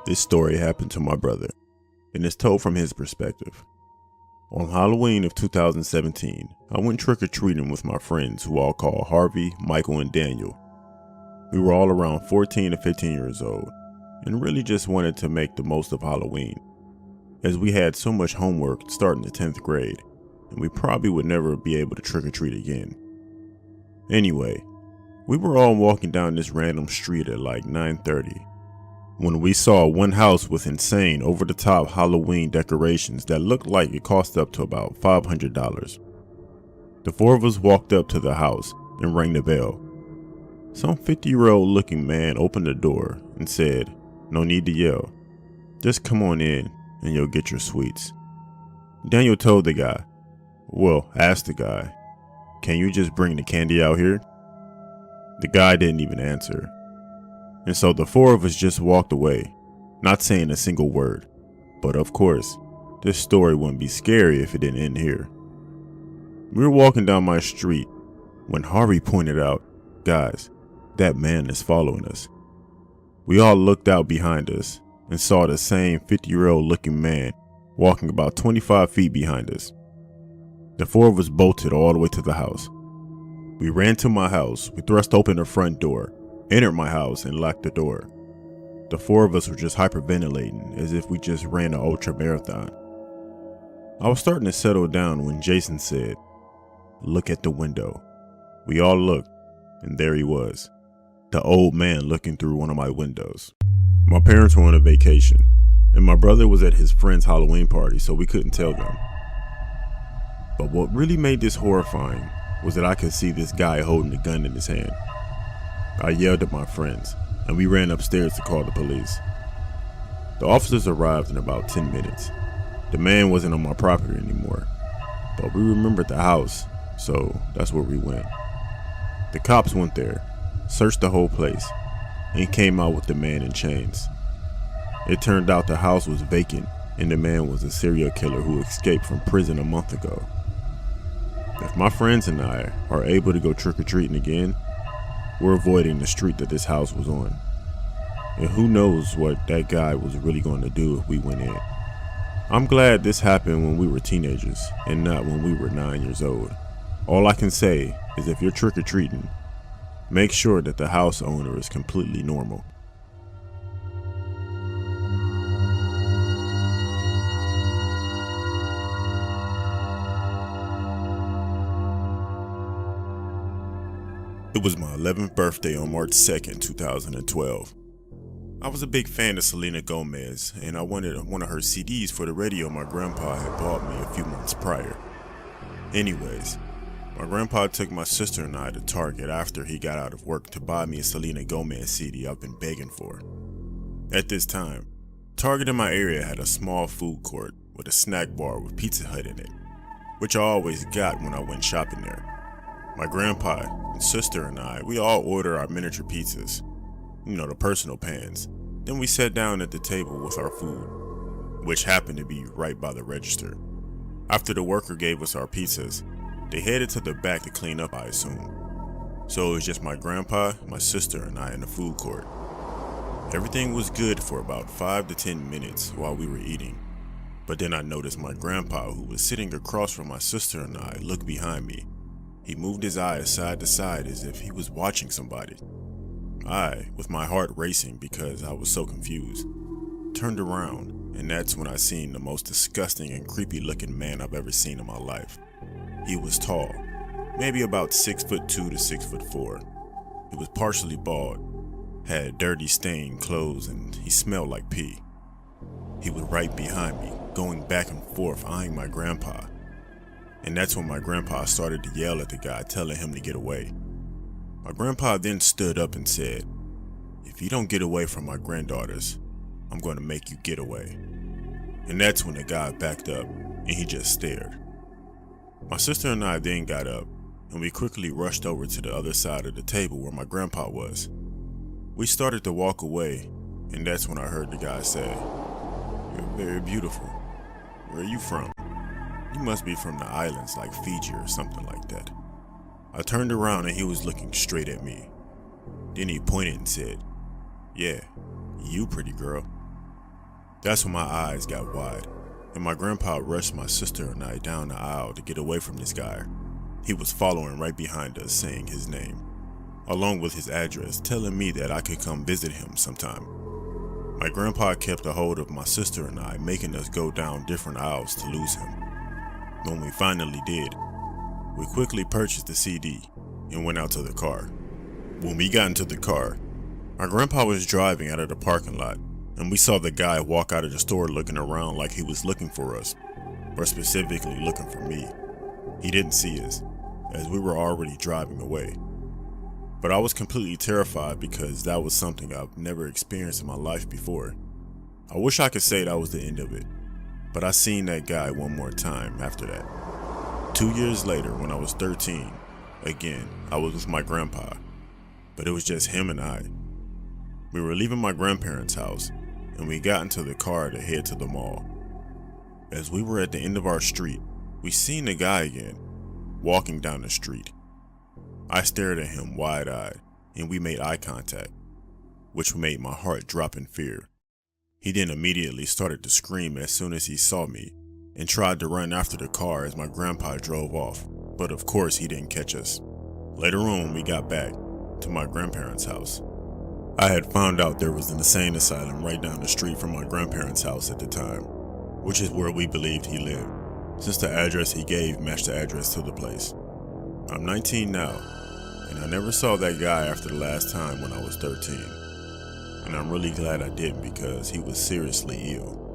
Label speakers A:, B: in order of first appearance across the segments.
A: This story happened to my brother, and it's told from his perspective. On Halloween of 2017, I went trick-or-treating with my friends who all call Harvey, Michael, and Daniel. We were all around 14 to 15 years old, and really just wanted to make the most of Halloween, as we had so much homework starting the 10th grade, and we probably would never be able to trick-or-treat again. Anyway, we were all walking down this random street at like 9:30, when we saw one house with insane over-the-top Halloween decorations that looked like it cost up to about $500. The four of us walked up to the house and rang the bell. Some 50-year-old looking man opened the door and said, "No need to yell. Just come on in and you'll get your sweets." Daniel told the guy, asked the guy, "Can you just bring the candy out here?" The guy didn't even answer. And so the four of us just walked away, not saying a single word. But of course, this story wouldn't be scary if it didn't end here. We were walking down my street when Harvey pointed out, "Guys, that man is following us." We all looked out behind us and saw the same 50-year-old looking man walking about 25 feet behind us. The four of us bolted all the way to the house. We ran to my house, we thrust open the front door, entered my house, and locked the door. The four of us were just hyperventilating as if we just ran an ultra marathon. I was starting to settle down when Jason said, "Look at the window." We all looked, and there he was, the old man looking through one of my windows. My parents were on a vacation, and my brother was at his friend's Halloween party, so we couldn't tell them. But what really made this horrifying was that I could see this guy holding a gun in his hand. I yelled at my friends, and we ran upstairs to call the police. The officers arrived in about 10 minutes. The man wasn't on my property anymore, but we remembered the house, so that's where we went. The cops went there, searched the whole place, and came out with the man in chains. It turned out the house was vacant, and the man was a serial killer who escaped from prison a month ago. If my friends and I are able to go trick-or-treating again, we're avoiding the street that this house was on. And who knows what that guy was really going to do if we went in. I'm glad this happened when we were teenagers and not when we were 9 years old. All I can say is if you're trick-or-treating, make sure that the house owner is completely normal. It was my 11th birthday on March 2nd, 2012. I was a big fan of Selena Gomez, and I wanted one of her CDs for the radio my grandpa had bought me a few months prior. Anyways, my grandpa took my sister and I to Target after he got out of work to buy me a Selena Gomez CD I've been begging for. At this time, Target in my area had a small food court with a snack bar with Pizza Hut in it, which I always got when I went shopping there. My grandpa and sister and I, we all ordered our miniature pizzas, the personal pans. Then we sat down at the table with our food, which happened to be right by the register. After the worker gave us our pizzas, they headed to the back to clean up, I assume. So it was just my grandpa, my sister, and I in the food court. Everything was good for about 5 to 10 minutes while we were eating. But then I noticed my grandpa, who was sitting across from my sister and I, look behind me. He moved his eyes side to side as if he was watching somebody. I, with my heart racing because I was so confused, turned around, and that's when I seen the most disgusting and creepy looking man I've ever seen in my life. He was tall, maybe about 6'2" to 6'4". He was partially bald, had dirty stained clothes, and he smelled like pee. He was right behind me, going back and forth, eyeing my grandpa. And that's when my grandpa started to yell at the guy, telling him to get away. My grandpa then stood up and said, "If you don't get away from my granddaughters, I'm going to make you get away." And that's when the guy backed up and he just stared. My sister and I then got up and we quickly rushed over to the other side of the table where my grandpa was. We started to walk away, and that's when I heard the guy say, "You're very beautiful. Where are you from? You must be from the islands like Fiji or something like that." I turned around and he was looking straight at me. Then he pointed and said, "Yeah, you pretty girl." That's when my eyes got wide, and my grandpa rushed my sister and I down the aisle to get away from this guy. He was following right behind us, saying his name, along with his address, telling me that I could come visit him sometime. My grandpa kept a hold of my sister and I, making us go down different aisles to lose him. When we finally did, we quickly purchased the CD and went out to the car. When we got into the car, my grandpa was driving out of the parking lot, and we saw the guy walk out of the store looking around like he was looking for us, or specifically looking for me. He didn't see us, as we were already driving away. But I was completely terrified because that was something I've never experienced in my life before. I wish I could say that was the end of it, but I seen that guy one more time after that. 2 years later, when I was 13, again, I was with my grandpa, but it was just him and I. We were leaving my grandparents' house, and we got into the car to head to the mall. As we were at the end of our street, we seen the guy again, walking down the street. I stared at him wide-eyed, and we made eye contact, which made my heart drop in fear. He then immediately started to scream as soon as he saw me, and tried to run after the car as my grandpa drove off, but of course he didn't catch us. Later on, when we got back to my grandparents' house, I had found out there was an insane asylum right down the street from my grandparents' house at the time, which is where we believed he lived, since the address he gave matched the address to the place. I'm 19 now, and I never saw that guy after the last time when I was 13, and I'm really glad I didn't because he was seriously ill.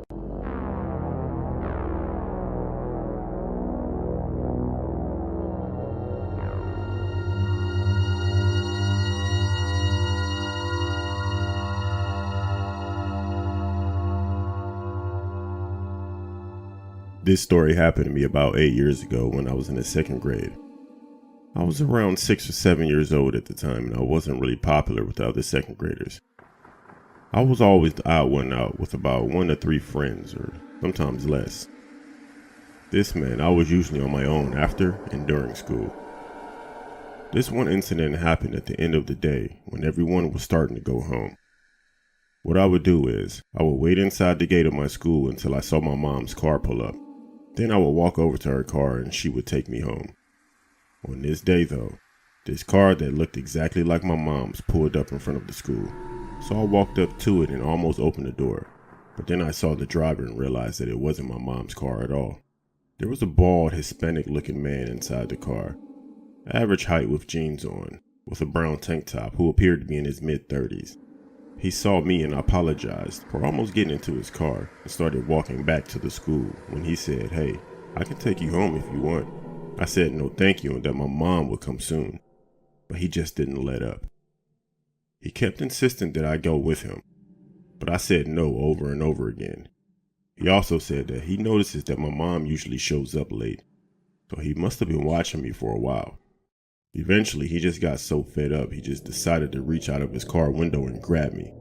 A: This story happened to me about 8 years ago when I was in the second grade. I was around 6 or 7 years old at the time, and I wasn't really popular with the other second graders. I was always the odd one out with about 1 to 3 friends, or sometimes less. This meant I was usually on my own after and during school. This one incident happened at the end of the day when everyone was starting to go home. What I would do is, I would wait inside the gate of my school until I saw my mom's car pull up. Then I would walk over to her car and she would take me home. On this day though, this car that looked exactly like my mom's pulled up in front of the school. So I walked up to it and almost opened the door. But then I saw the driver and realized that it wasn't my mom's car at all. There was a bald, Hispanic looking man inside the car. Average height with jeans on, with a brown tank top, who appeared to be in his mid-30s. He saw me and apologized for almost getting into his car and started walking back to the school when he said, "Hey, I can take you home if you want." I said no thank you and that my mom would come soon, but he just didn't let up. He kept insisting that I go with him, but I said no over and over again. He also said that he notices that my mom usually shows up late, so he must have been watching me for a while. Eventually, he just got so fed up, he just decided to reach out of his car window and grab me.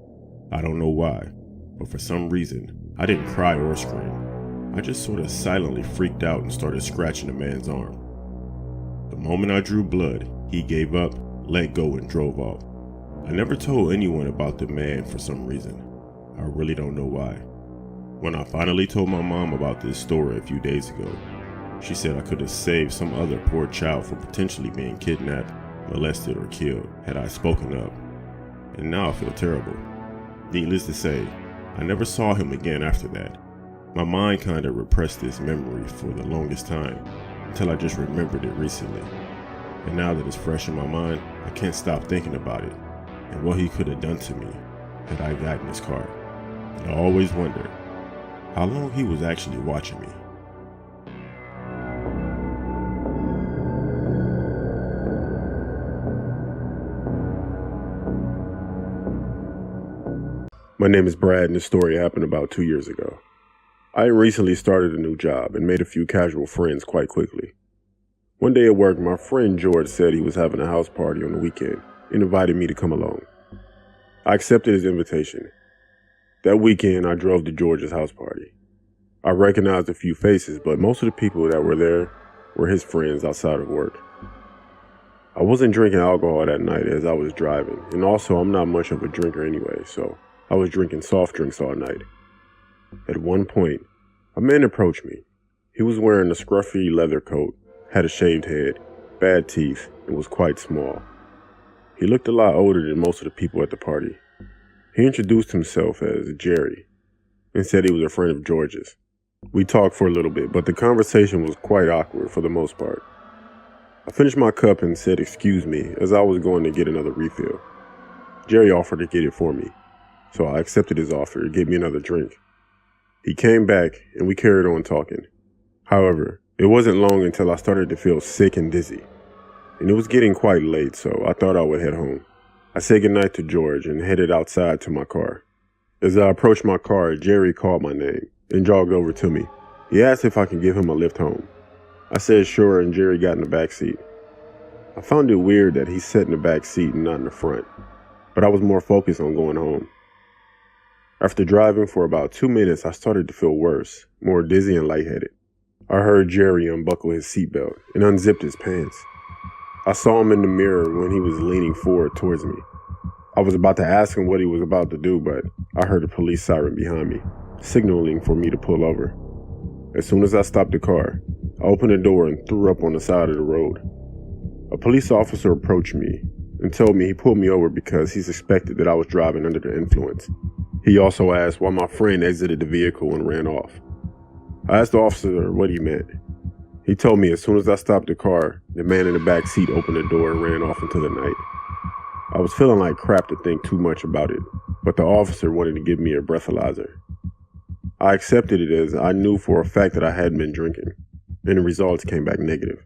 A: I don't know why, but for some reason, I didn't cry or scream. I just sort of silently freaked out and started scratching the man's arm. The moment I drew blood, he gave up, let go, and drove off. I never told anyone about the man for some reason. I really don't know why. When I finally told my mom about this story a few days ago, she said I could have saved some other poor child from potentially being kidnapped, molested, or killed had I spoken up. And now I feel terrible. Needless to say, I never saw him again after that. My mind kinda repressed this memory for the longest time, until I just remembered it recently. And now that it's fresh in my mind, I can't stop thinking about it, and what he could have done to me had I gotten in his car. And I always wonder how long he was actually watching me. My name is Brad, and this story happened about 2 years ago. I recently started a new job and made a few casual friends quite quickly. One day at work, my friend George said he was having a house party on the weekend and invited me to come along. I accepted his invitation. That weekend, I drove to George's house party. I recognized a few faces, but most of the people that were there were his friends outside of work. I wasn't drinking alcohol that night as I was driving, and also I'm not much of a drinker anyway, so I was drinking soft drinks all night. At one point, a man approached me. He was wearing a scruffy leather coat, had a shaved head, bad teeth, and was quite small. He looked a lot older than most of the people at the party. He introduced himself as Jerry and said he was a friend of George's. We talked for a little bit, but the conversation was quite awkward for the most part. I finished my cup and said excuse me as I was going to get another refill. Jerry offered to get it for me, so I accepted his offer to get me another drink. He came back and we carried on talking. However, it wasn't long until I started to feel sick and dizzy, and it was getting quite late, so I thought I would head home. I said goodnight to George and headed outside to my car. As I approached my car, Jerry called my name and jogged over to me. He asked if I could give him a lift home. I said sure, and Jerry got in the back seat. I found it weird that he sat in the back seat and not in the front, but I was more focused on going home. After driving for about 2 minutes, I started to feel worse, more dizzy and lightheaded. I heard Jerry unbuckle his seatbelt and unzipped his pants. I saw him in the mirror when he was leaning forward towards me. I was about to ask him what he was about to do, but I heard a police siren behind me, signaling for me to pull over. As soon as I stopped the car, I opened the door and threw up on the side of the road. A police officer approached me and told me he pulled me over because he suspected that I was driving under the influence. He also asked why my friend exited the vehicle and ran off. I asked the officer what he meant. He told me as soon as I stopped the car, the man in the back seat opened the door and ran off into the night. I was feeling like crap to think too much about it, but the officer wanted to give me a breathalyzer. I accepted it as I knew for a fact that I hadn't been drinking, and the results came back negative.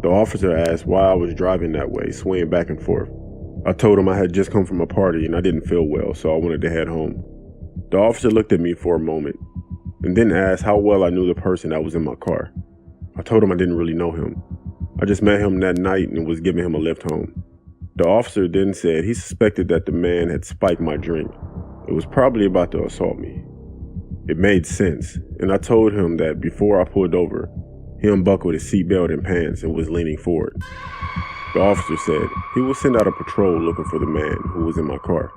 A: The officer asked why I was driving that way, swaying back and forth. I told him I had just come from a party and I didn't feel well, so I wanted to head home. The officer looked at me for a moment, and then asked how well I knew the person that was in my car. I told him I didn't really know him. I just met him that night and was giving him a lift home. The officer then said he suspected that the man had spiked my drink. It was probably about to assault me. It made sense, and I told him that before I pulled over, he unbuckled his seatbelt and pants and was leaning forward. The officer said he would send out a patrol looking for the man who was in my car.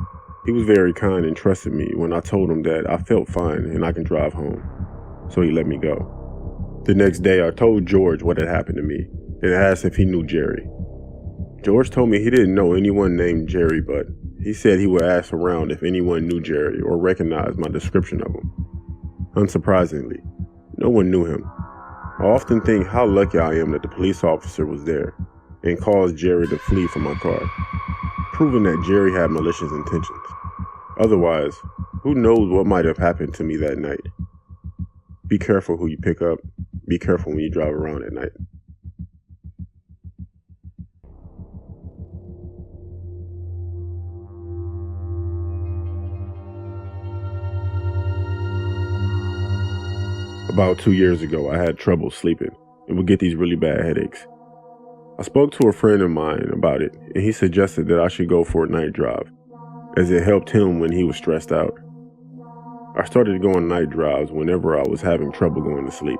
A: He was very kind and trusted me when I told him that I felt fine and I can drive home, so he let me go. The next day I told George what had happened to me and asked if he knew Jerry. George told me he didn't know anyone named Jerry, but he said he would ask around if anyone knew Jerry or recognized my description of him. Unsurprisingly, no one knew him. I often think how lucky I am that the police officer was there and caused Jerry to flee from my car, proving that Jerry had malicious intentions. Otherwise, who knows what might have happened to me that night. Be careful who you pick up. Be careful when you drive around at night. About 2 years ago, I had trouble sleeping and would get these really bad headaches. I spoke to a friend of mine about it, and he suggested that I should go for a night drive, as it helped him when he was stressed out. I started going night drives whenever I was having trouble going to sleep.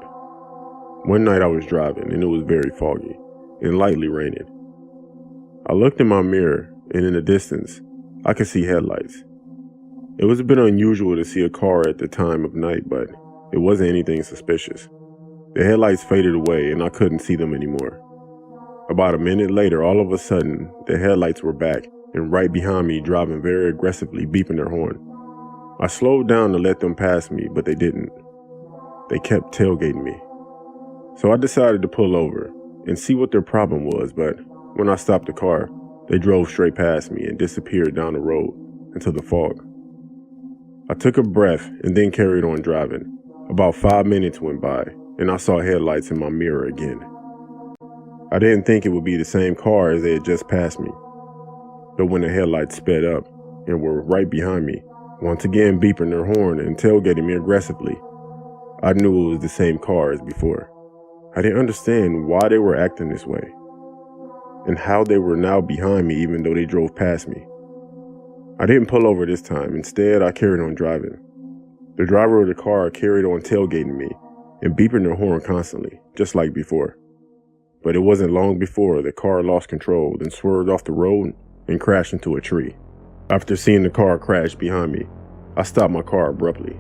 A: One night I was driving, and it was very foggy and lightly raining. I looked in my mirror, and in the distance, I could see headlights. It was a bit unusual to see a car at the time of night, but it wasn't anything suspicious. The headlights faded away and I couldn't see them anymore. About a minute later, all of a sudden, the headlights were back and right behind me, driving very aggressively, beeping their horn. I slowed down to let them pass me, but they didn't. They kept tailgating me. So I decided to pull over and see what their problem was, but when I stopped the car, they drove straight past me and disappeared down the road into the fog. I took a breath and then carried on driving. About 5 minutes went by, and I saw headlights in my mirror again. I didn't think it would be the same car as they had just passed me. But when the headlights sped up and were right behind me, once again beeping their horn and tailgating me aggressively, I knew it was the same car as before. I didn't understand why they were acting this way, and how they were now behind me even though they drove past me. I didn't pull over this time. Instead, I carried on driving. The driver of the car carried on tailgating me and beeping their horn constantly, just like before. But it wasn't long before the car lost control and swerved off the road and crashed into a tree. After seeing the car crash behind me, I stopped my car abruptly.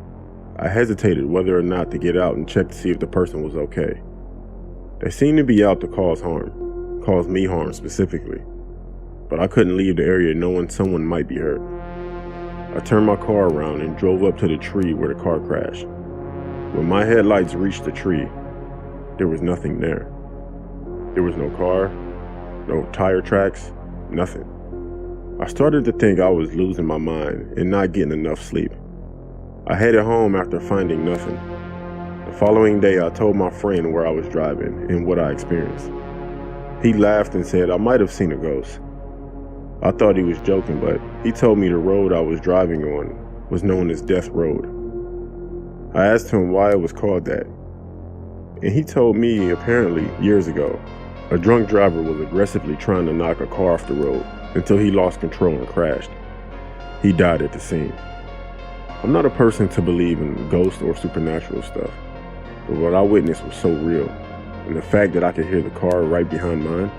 A: I hesitated whether or not to get out and check to see if the person was okay. They seemed to be out to cause me harm specifically, but I couldn't leave the area knowing someone might be hurt. I turned my car around and drove up to the tree where the car crashed. When my headlights reached the tree, there was nothing there. There was no car, no tire tracks, nothing. I started to think I was losing my mind and not getting enough sleep. I headed home after finding nothing. The following day, I told my friend where I was driving and what I experienced. He laughed and said I might have seen a ghost. I thought he was joking, but he told me the road I was driving on was known as Death Road. I asked him why it was called that, and he told me apparently years ago, a drunk driver was aggressively trying to knock a car off the road until he lost control and crashed. He died at the scene. I'm not a person to believe in ghosts or supernatural stuff, but what I witnessed was so real, and the fact that I could hear the car right behind mine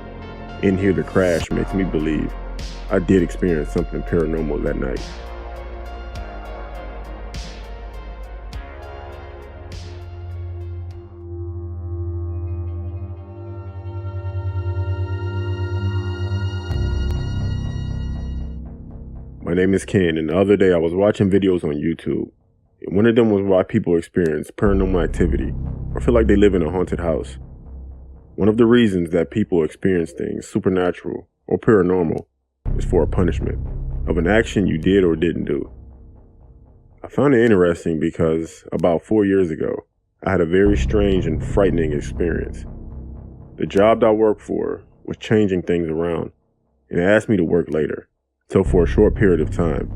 A: and hear the crash makes me believe I did experience something paranormal that night. My name is Ken, and the other day I was watching videos on YouTube, and one of them was why people experience paranormal activity or feel like they live in a haunted house. One of the reasons that people experience things supernatural or paranormal is for a punishment of an action you did or didn't do. I found it interesting because about 4 years ago, I had a very strange and frightening experience. The job I worked for was changing things around, and it asked me to work later. So for a short period of time,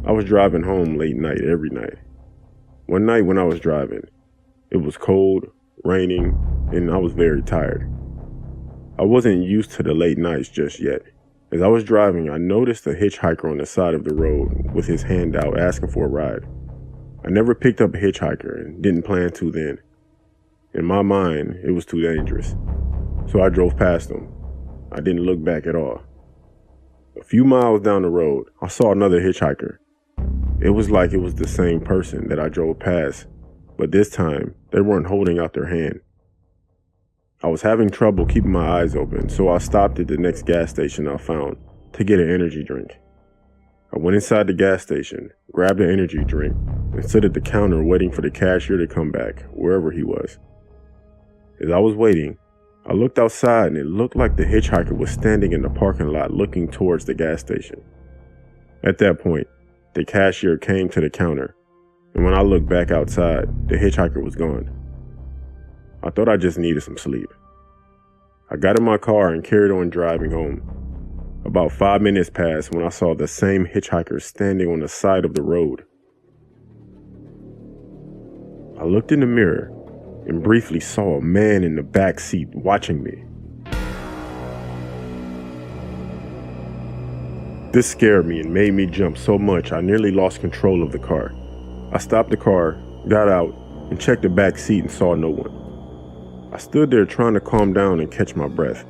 A: I was driving home late night every night. One night when I was driving, it was cold, raining, and I was very tired. I wasn't used to the late nights just yet. As I was driving, I noticed a hitchhiker on the side of the road with his hand out asking for a ride. I never picked up a hitchhiker and didn't plan to then. In my mind, it was too dangerous. So I drove past him. I didn't look back at all. A few miles down the road, I saw another hitchhiker. It was like it was the same person that I drove past, but this time, they weren't holding out their hand. I was having trouble keeping my eyes open, so I stopped at the next gas station I found to get an energy drink. I went inside the gas station, grabbed an energy drink, and stood at the counter waiting for the cashier to come back, wherever he was. As I was waiting, I looked outside and it looked like the hitchhiker was standing in the parking lot looking towards the gas station. At that point, the cashier came to the counter, and when I looked back outside, the hitchhiker was gone. I thought I just needed some sleep. I got in my car and carried on driving home. About 5 minutes passed when I saw the same hitchhiker standing on the side of the road. I looked in the mirror and briefly saw a man in the back seat watching me. This scared me and made me jump so much I nearly lost control of the car. I stopped the car, got out, and checked the back seat and saw no one. I stood there trying to calm down and catch my breath.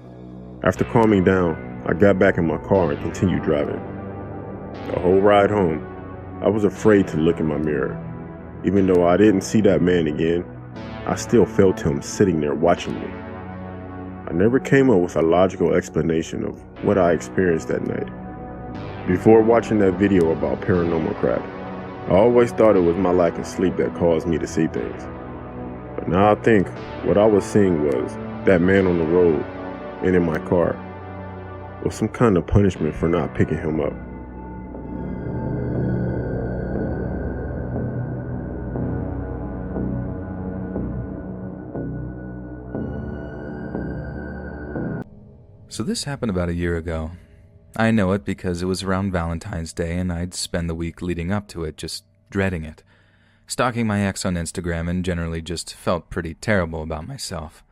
A: After calming down, I got back in my car and continued driving. The whole ride home, I was afraid to look in my mirror. Even though I didn't see that man again, I still felt him sitting there watching me. I never came up with a logical explanation of what I experienced that night. Before watching that video about paranormal crap, I always thought it was my lack of sleep that caused me to see things. But now I think what I was seeing was that man on the road and in my car was some kind of punishment for not picking him up.
B: So this happened about a year ago. I know it because it was around Valentine's Day and I'd spend the week leading up to it just dreading it. Stalking my ex on Instagram and generally just felt pretty terrible about myself.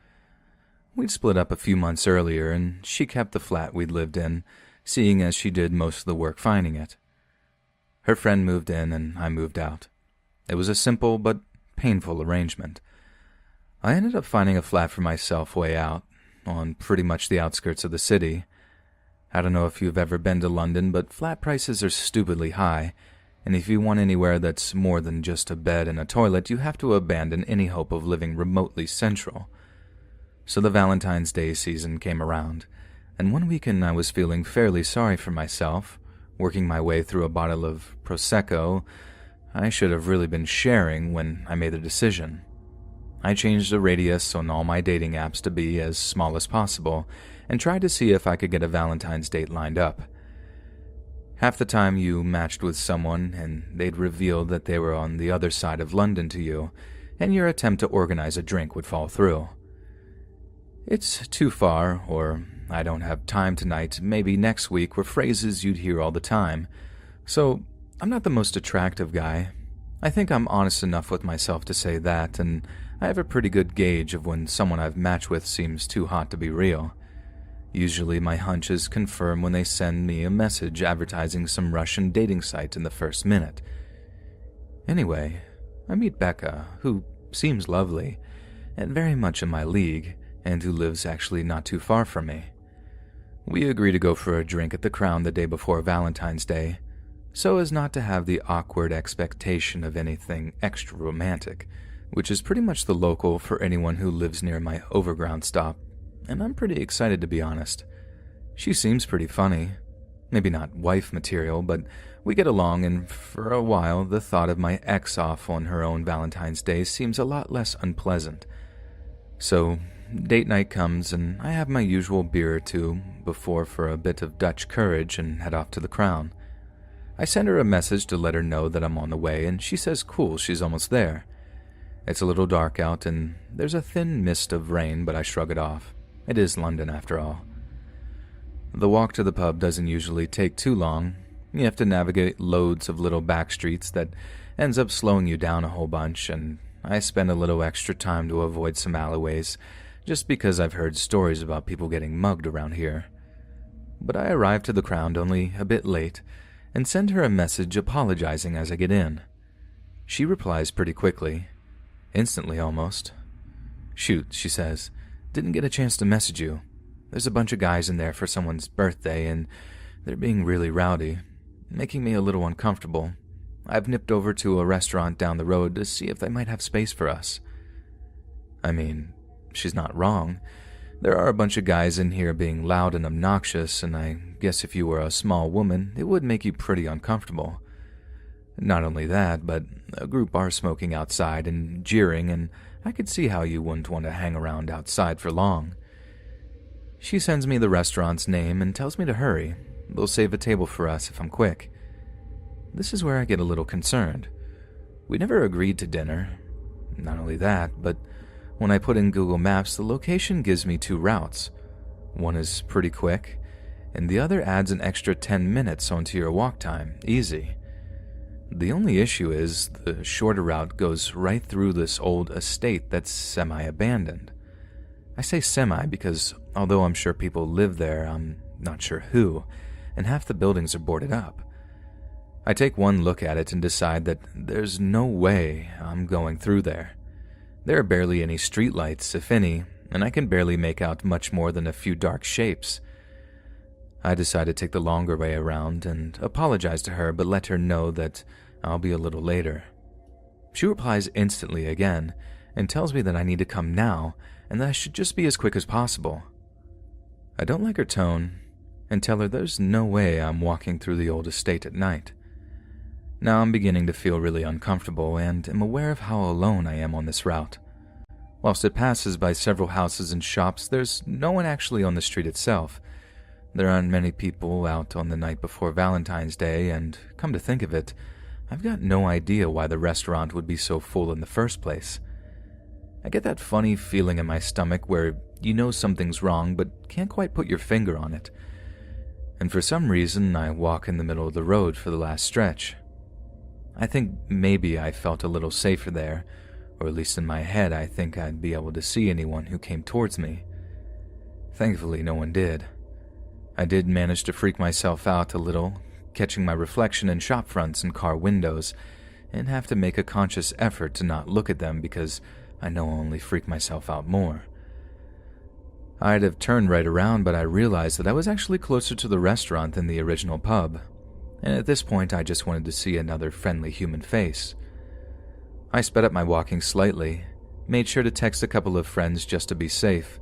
B: We'd split up a few months earlier and she kept the flat we'd lived in, seeing as she did most of the work finding it. Her friend moved in and I moved out. It was a simple but painful arrangement. I ended up finding a flat for myself way out, on pretty much the outskirts of the city. I don't know if you've ever been to London, but flat prices are stupidly high, and if you want anywhere that's more than just a bed and a toilet, you have to abandon any hope of living remotely central. So the Valentine's Day season came around, and one weekend I was feeling fairly sorry for myself, working my way through a bottle of Prosecco. I should have really been sharing when I made the decision. I changed the radius on all my dating apps to be as small as possible, and tried to see if I could get a Valentine's date lined up. Half the time you matched with someone and they'd reveal that they were on the other side of London to you, and your attempt to organize a drink would fall through. "It's too far," or "I don't have time tonight, maybe next week," were phrases you'd hear all the time. So, I'm not the most attractive guy. I think I'm honest enough with myself to say that, and I have a pretty good gauge of when someone I've matched with seems too hot to be real. Usually my hunches confirm when they send me a message advertising some Russian dating site in the first minute. Anyway, I meet Becca, who seems lovely, and very much in my league, and who lives actually not too far from me. We agree to go for a drink at the Crown the day before Valentine's Day, so as not to have the awkward expectation of anything extra romantic, which is pretty much the local for anyone who lives near my overground stop, and I'm pretty excited to be honest. She seems pretty funny. Maybe not wife material, but we get along, and for a while the thought of my ex off on her own Valentine's Day seems a lot less unpleasant. So, date night comes, and I have my usual beer or two before for a bit of Dutch courage and head off to the Crown. I send her a message to let her know that I'm on the way, and she says cool, she's almost there. It's a little dark out, and there's a thin mist of rain, but I shrug it off. It is London, after all. The walk to the pub doesn't usually take too long. You have to navigate loads of little back streets that ends up slowing you down a whole bunch, and I spend a little extra time to avoid some alleyways, just because I've heard stories about people getting mugged around here. But I arrive to the Crown only a bit late, and send her a message apologizing as I get in. She replies pretty quickly, instantly almost. "Shoot," she says, "didn't get a chance to message you. There's a bunch of guys in there for someone's birthday, and they're being really rowdy, making me a little uncomfortable. I've nipped over to a restaurant down the road to see if they might have space for us." I mean, she's not wrong. There are a bunch of guys in here being loud and obnoxious, and I guess if you were a small woman, it would make you pretty uncomfortable. Not only that, but a group are smoking outside and jeering, and I could see how you wouldn't want to hang around outside for long. She sends me the restaurant's name and tells me to hurry. They'll save a table for us if I'm quick. This is where I get a little concerned. We never agreed to dinner. Not only that, but when I put in Google Maps, the location gives me 2 routes. One is pretty quick, and the other adds an extra 10 minutes onto your walk time, easy. The only issue is the shorter route goes right through this old estate that's semi-abandoned. I say semi because although I'm sure people live there, I'm not sure who, and half the buildings are boarded up. I take one look at it and decide that there's no way I'm going through there. There are barely any streetlights, if any, and I can barely make out much more than a few dark shapes. I decide to take the longer way around and apologize to her, but let her know that I'll be a little later. She replies instantly again and tells me that I need to come now and that I should just be as quick as possible. I don't like her tone and tell her there's no way I'm walking through the old estate at night. Now I'm beginning to feel really uncomfortable and am aware of how alone I am on this route. Whilst it passes by several houses and shops, there's no one actually on the street itself. There aren't many people out on the night before Valentine's Day, and come to think of it, I've got no idea why the restaurant would be so full in the first place. I get that funny feeling in my stomach where you know something's wrong but can't quite put your finger on it. And for some reason, I walk in the middle of the road for the last stretch. I think maybe I felt a little safer there, or at least in my head I think I'd be able to see anyone who came towards me. Thankfully, no one did. I did manage to freak myself out a little, catching my reflection in shop fronts and car windows, and have to make a conscious effort to not look at them because I know I'll only freak myself out more. I'd have turned right around, but I realized that I was actually closer to the restaurant than the original pub. and at this point I just wanted to see another friendly human face. I sped up my walking slightly, made sure to text a couple of friends just to be safe.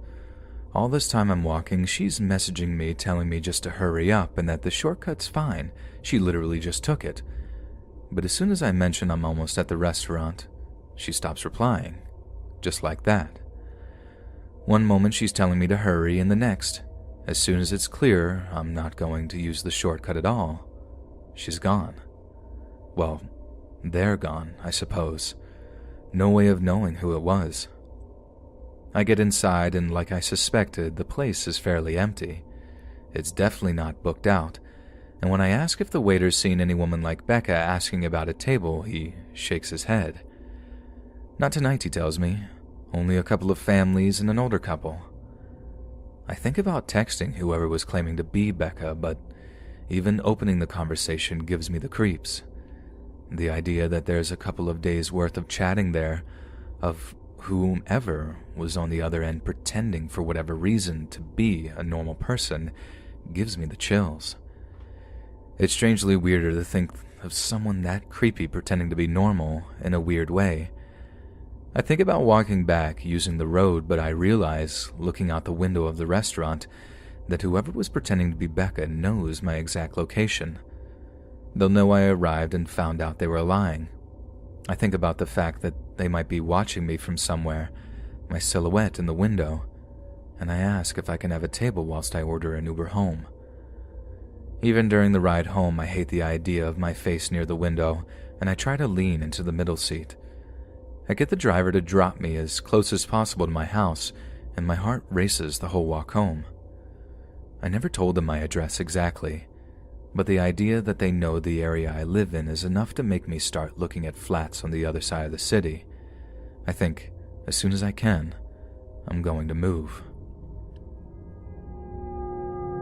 B: All this time I'm walking, she's messaging me telling me just to hurry up and that the shortcut's fine. She literally just took it. But as soon as I mention I'm almost at the restaurant, she stops replying. Just like that. One moment she's telling me to hurry, and the next, as soon as it's clear I'm not going to use the shortcut at all, she's gone. Well, they're gone, I suppose. No way of knowing who it was. I get inside, and like I suspected, the place is fairly empty. It's definitely not booked out, and when I ask if the waiter's seen any woman like Becca asking about a table, he shakes his head. Not tonight, he tells me. Only a couple of families and an older couple. I think about texting whoever was claiming to be Becca, but even opening the conversation gives me the creeps. The idea that there's a couple of days' worth of chatting there, of whomever was on the other end pretending for whatever reason to be a normal person, gives me the chills. It's strangely weirder to think of someone that creepy pretending to be normal in a weird way. I think about walking back using the road, but I realize, looking out the window of the restaurant, that whoever was pretending to be Becca knows my exact location. They'll know I arrived and found out they were lying. I think about the fact that they might be watching me from somewhere, my silhouette in the window, and I ask if I can have a table whilst I order an Uber home. Even during the ride home, I hate the idea of my face near the window, and I try to lean into the middle seat. I get the driver to drop me as close as possible to my house, and my heart races the whole walk home. I never told them my address exactly, but the idea that they know the area I live in is enough to make me start looking at flats on the other side of the city. I think, as soon as I can, I'm going to move.